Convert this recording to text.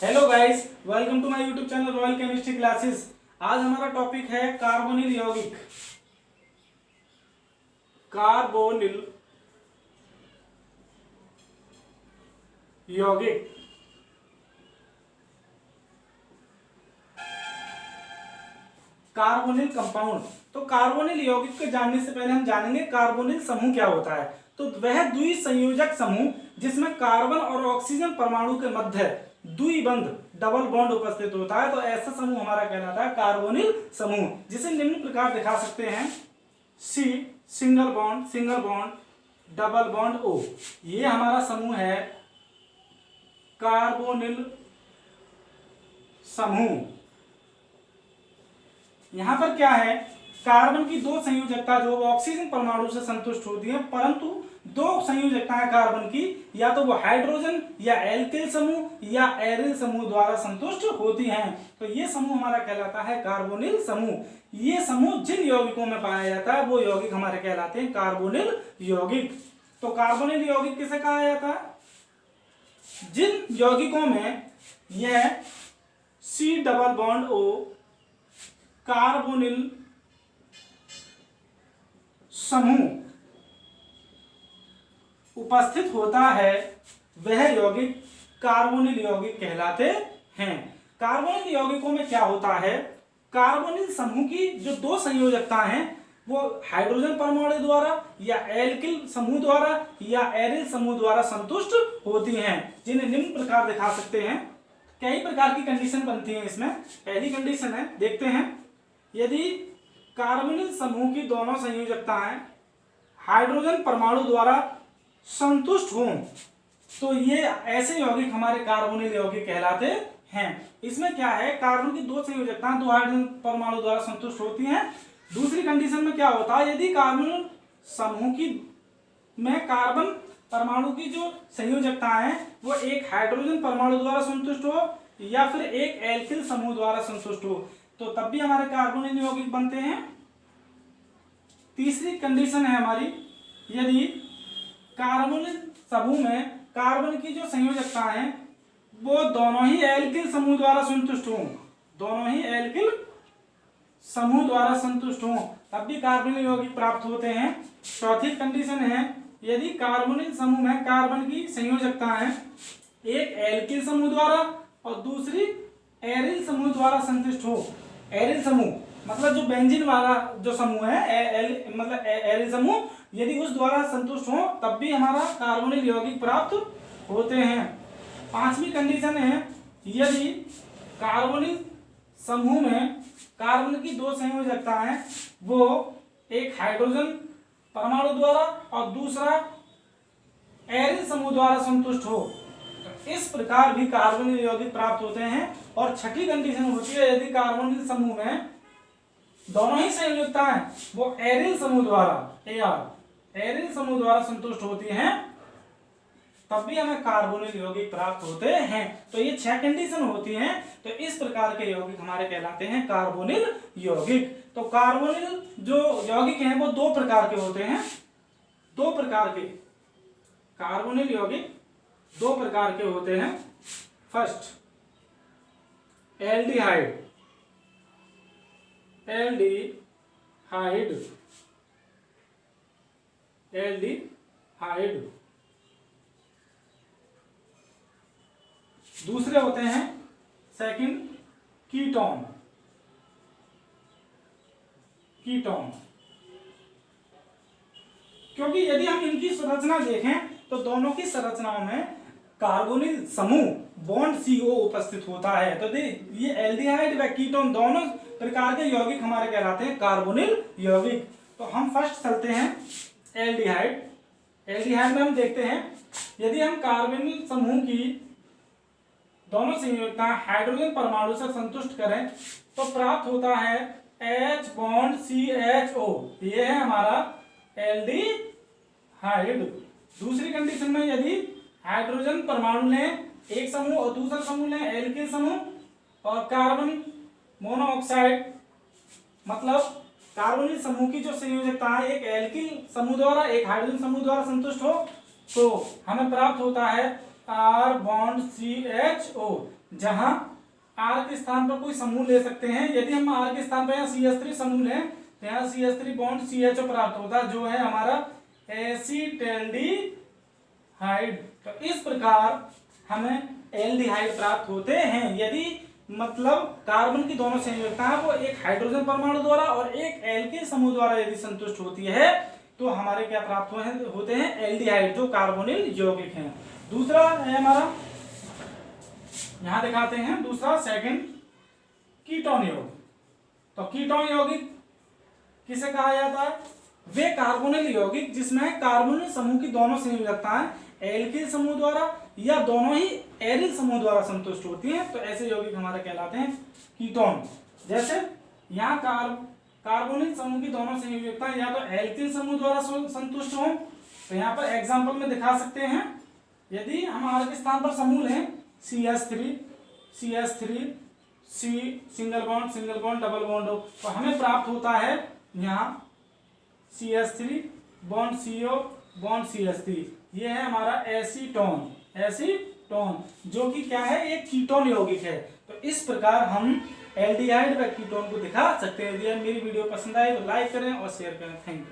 Hello guys, welcome to my YouTube channel royal chemistry classes. आज हमारा topic है carbonyl यौगिक। कार्बोनिल यौगिक कार्बोनिल कंपाउंड। तो कार्बोनिल यौगिक को जानने से पहले हम जानेंगे कार्बोनिल समूह क्या होता है। तो वह द्विसंयोजक समूह जिसमें कार्बन और ऑक्सीजन परमाणु के मध्य द्विबंध डबल बॉन्ड उपस्थित होता है, तो ऐसा समूह हमारा कहलाता है कार्बोनिल समूह, जिसे निम्न प्रकार दिखा सकते हैं। C single bond double bond O, ये हमारा समूह है कार्बोनिल समूह। यहां पर क्या है, कार्बन की दो संयोजकता जो ऑक्सीजन परमाणु से संतुष्ट होती है, परंतु दो संयोजकताएं कार्बन की या तो वो हाइड्रोजन या एल्किल समूह या एरिल समूह द्वारा संतुष्ट होती हैं। तो ये समूह हमारा कहलाता है कार्बोनिल समूह। ये समूह जिन यौगिकों में पाया जाता है वो यौगिक हमारे कहलाते हैं कार्बोनिल यौगिक। तो कार्बोनिल यौगिक किसे कहा जाता है? जिन यौगिकों में यह C double bond O carbonyl समूह उपस्थित होता है, वह यौगिक कार्बोनिल यौगिक कहलाते हैं। कार्बोनिल यौगिकों में क्या होता है, कार्बोनिल समूह की जो दो संयोजकता हैं वो हाइड्रोजन परमाणु द्वारा या एल्किल समूह द्वारा या एरिल समूह द्वारा संतुष्ट होती हैं, जिन्हें निम्न प्रकार दिखा सकते हैं। कई प्रकार की कंडीशन बनती है इसमें। पहली कंडीशन है, देखते हैं, यदि कार्बोनिल समूह की दोनों संयोजकताएं हाइड्रोजन परमाणु द्वारा संतुष्ट हों तो ये ऐसे यौगिक हमारे कार्बोनिल यौगिक कहलाते हैं। इसमें क्या है, कार्बन की दो संयोजकताएं दो हाइड्रोजन परमाणु द्वारा संतुष्ट होती हैं। दूसरी कंडीशन में क्या होता है, यदि कार्बोनिल समूह की में कार्बन परमाणु की जो संयोजकता है वो एक हाइड्रोजन परमाणु द्वारा संतुष्ट हो या फिर एक एल्किल समूह द्वारा संतुष्ट हो, तो तब भी हमारे कार्बोनिल यौगिक बनते हैं। तीसरी कंडीशन है हमारी, यदि कार्बोनिल समूह में कार्बन की जो संयोजकता है वो दोनों ही एल्किल समूह द्वारा संतुष्ट हो, दोनों ही एल्किल समूह द्वारा संतुष्ट हो, तब भी कार्बोनिल यौगिक प्राप्त होते हैं। चौथी कंडीशन है, यदि कार्बोनिल समूह में कार्बन की संयोजकता है एक एल्किल समूह द्वारा और दूसरी एरिल समूह द्वारा संतुष्ट हो। एरिल समूह मतलब जो बेंजीन वाला जो समूह है, मतलब एरिल समूह, यदि उस द्वारा संतुष्ट हो तब भी हमारा कार्बोनिल यौगिक प्राप्त होते हैं। पांचवी कंडीशन है, यदि कार्बोनिल समूह में कार्बन की दो संयोजकता है वो एक हाइड्रोजन परमाणु द्वारा और दूसरा एरिल समूह द्वारा संतुष्ट हो, तो इस प्रकार भी कार्बोनिल यौगिक प्राप्त होते हैं। और छठी कंडीशन होती है, यदि कार्बोनिल समूह में दोनों ही संयोजकताएं वो एरिल समूह द्वारा एरिल समूह द्वारा संतुष्ट होती हैं, तब भी हमें कार्बोनिल यौगिक प्राप्त होते हैं। तो ये 6 कंडीशन होती हैं। तो इस प्रकार के यौगिक हमारे कहलाते हैं कार्बोनिल यौगिक। तो कार्बोनिल जो यौगिक हैं वो दो प्रकार के होते हैं। दो प्रकार के कार्बोनिल यौगिक दो प्रकार के होते हैं। फर्स्ट एल्डिहाइड दूसरे होते हैं सेकंड कीटोन। क्योंकि यदि हम इनकी संरचना देखें तो दोनों की संरचनाओं में कार्बोनिल समूह बॉन्ड CO उपस्थित होता है। तो ये एल्डिहाइड व कीटोन दोनों प्रकार के यौगिक हमारे कहलाते हैं कार्बोनिल यौगिक। तो हम फर्स्ट चलते हैं एल्डिहाइड में हम देखते हैं, यदि हम कार्बोनिल समूह की दोनों संयोजकता हाइड्रोजन परमाणु से संतुष्ट करें तो प्राप्त होता है H बॉन्ड CHO, ये है हमारा एल्डिहाइड। दूसरी कंडीशन में यदि हाइड्रोजन परमाणु लें एक समूह और दूसरा समूह लें एल्किल समूह और कार्बन मोनोऑक्साइड, मतलब कार्बोनिल समूह की जो संयोजकता है एक एल्किल समूह द्वारा एक हाइड्रोजन समूह द्वारा संतुष्ट हो, तो हमें प्राप्त होता है R बॉन्ड CHO, जहां R के स्थान पर कोई समूह ले सकते हैं। यदि हम R के स्थान पर यहाँ CH3 समूह लें तो यहाँ CH3 बॉन्ड CHO प्राप्त होता है, जो है हमारा एसिटैल्डिहाइड। तो इस प्रकार हमें एल्डिहाइड प्राप्त होते हैं यदि मतलब कार्बन की दोनों संयोजकताएं वो एक हाइड्रोजन परमाणु द्वारा और एक एल्किल समूह द्वारा यदि संतुष्ट होती है तो हमारे क्या प्राप्त होते हैं एल्डिहाइड, जो कार्बोनिल यौगिक हैं। दूसरा है हमारा, यहां दिखाते हैं दूसरा सेकंड, कीटोन यौगिक। तो कीटोन यौगिक किसे कहा जाता है? वे कार्बोनिल यौगिक जिसमें कार्बोनिल समूह की दोनों संयोजकताएं एल्किल समूह द्वारा या दोनों ही एरिल समूह द्वारा संतुष्ट होती हैं, तो ऐसे यौगिक हमारे कहलाते हैं कीटोन। जैसे यहाँ कार्बोनिल समूह की दोनों संयोजकताएं या तो एल्किल समूह द्वारा संतुष्ट हों, तो यहाँ पर एग्जांपल में दिखा सकते हैं। यदि हम R के स्थान पर समूह लें CH3 C single bond double bond हो, तो हमें प्राप्त होता है यहाँ CH3 bond CO bond CH3, ये है हमारा एसीटोन, जो कि क्या है, एक कीटोन यौगिक है। तो इस प्रकार हम एल्डिहाइड व कीटोन को दिखा सकते हैं। यदि मेरी वीडियो पसंद आए तो लाइक करें और शेयर करें। Thank you.